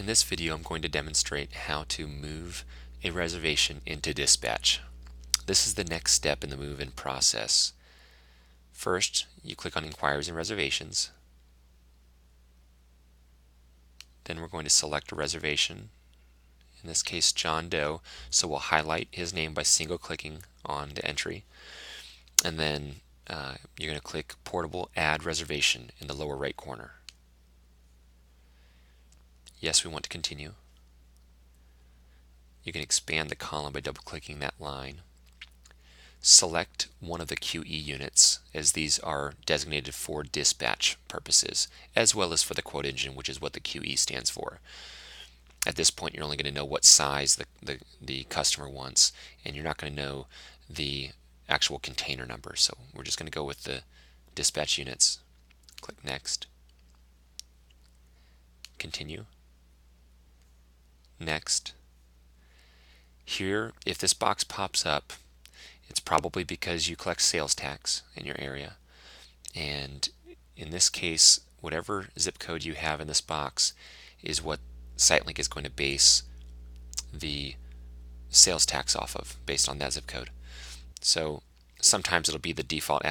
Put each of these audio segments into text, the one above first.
In this video, I'm going to demonstrate how to move a reservation into dispatch. This is the next step in the move-in process. First, you click on Inquiries and Reservations. Then we're going to select a reservation, in this case John Doe, so we'll highlight his name by single-clicking on the entry. And then you're going to click Portable Add Reservation in the lower right corner. Yes, we want to continue. You can expand the column by double-clicking that line. Select one of the QE units, as these are designated for dispatch purposes, as well as for the quote engine, which is what the QE stands for. At this point, you're only going to know what size the customer wants, and you're not going to know the actual container number. So we're just going to go with the dispatch units. Click Next. Continue. Next. Here, if this box pops up, it's probably because you collect sales tax in your area. And in this case, whatever zip code you have in this box is what SiteLink is going to base the sales tax off of, based on that zip code. So sometimes it'll be the default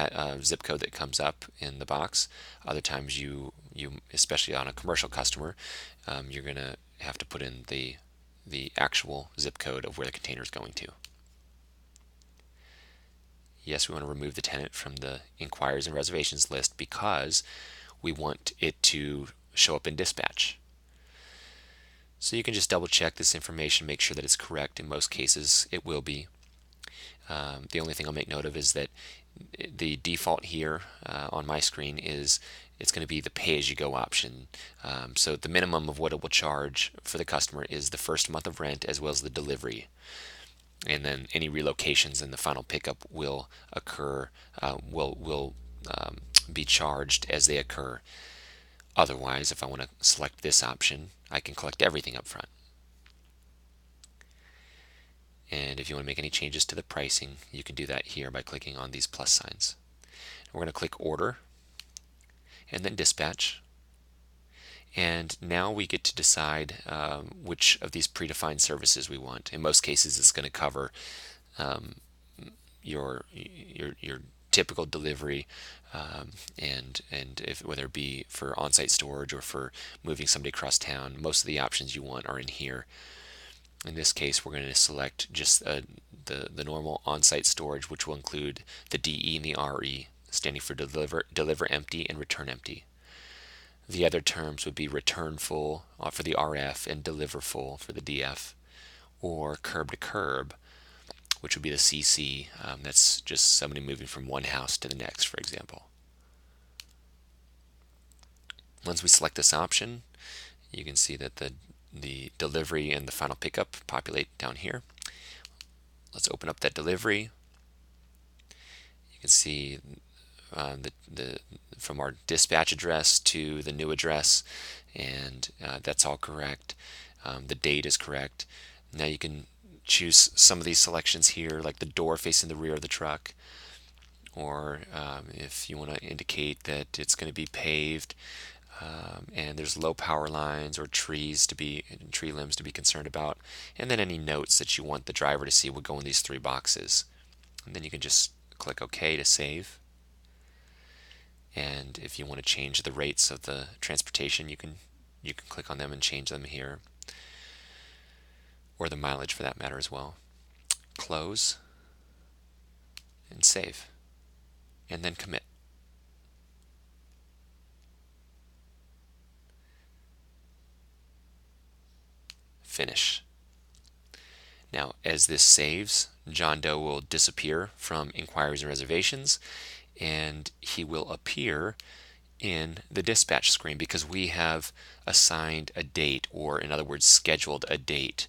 zip code that comes up in the box. Other times you especially on a commercial customer, you're going to have to put in the actual zip code of where the container is going to. Yes, we want to remove the tenant from the inquiries and reservations list because we want it to show up in dispatch. So you can just double check this information, make sure that it's correct. In most cases it will be. The only thing I'll make note of is that the default here on my screen is it's going to be the pay-as-you-go option. So the minimum of what it will charge for the customer is the first month of rent as well as the delivery. And then any relocations and the final pickup will occur, will be charged as they occur. Otherwise, if I want to select this option, I can collect everything up front. And if you want to make any changes to the pricing, you can do that here by clicking on these plus signs. We're going to click Order and then Dispatch. And now we get to decide which of these predefined services we want. In most cases, it's going to cover your typical delivery, and if whether it be for on-site storage or for moving somebody across town. Most of the options you want are in here. In this case, we're going to select just the normal on-site storage, which will include the DE and the RE, standing for deliver empty and return empty. The other terms would be return full for the RF and deliver full for the DF, or curb to curb, which would be the CC. That's just somebody moving from one house to the next, for example. Once we select this option, you can see that the delivery and the final pickup populate down here. Let's open up that delivery. You can see from our dispatch address to the new address, and that's all correct. The date is correct. Now you can choose some of these selections here, like the door facing the rear of the truck, or if you want to indicate that it's going to be paved, and there's low power lines or tree limbs to be concerned about, and then any notes that you want the driver to see would go in these three boxes. And then you can just click OK to save. And if you want to change the rates of the transportation, you can click on them and change them here, or the mileage for that matter as well. Close and save, and then commit. Finish. Now, as this saves, John Doe will disappear from inquiries and reservations, and he will appear in the dispatch screen because we have assigned a date, or in other words, scheduled a date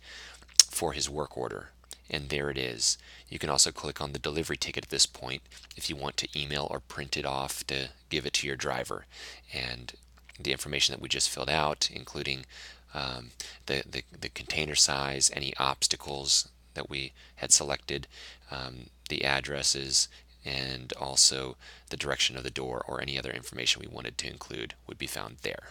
for his work order. And there it is. You can also click on the delivery ticket at this point if you want to email or print it off to give it to your driver. And the information that we just filled out, including the container size, any obstacles that we had selected, the addresses, and also the direction of the door, or any other information we wanted to include, would be found there.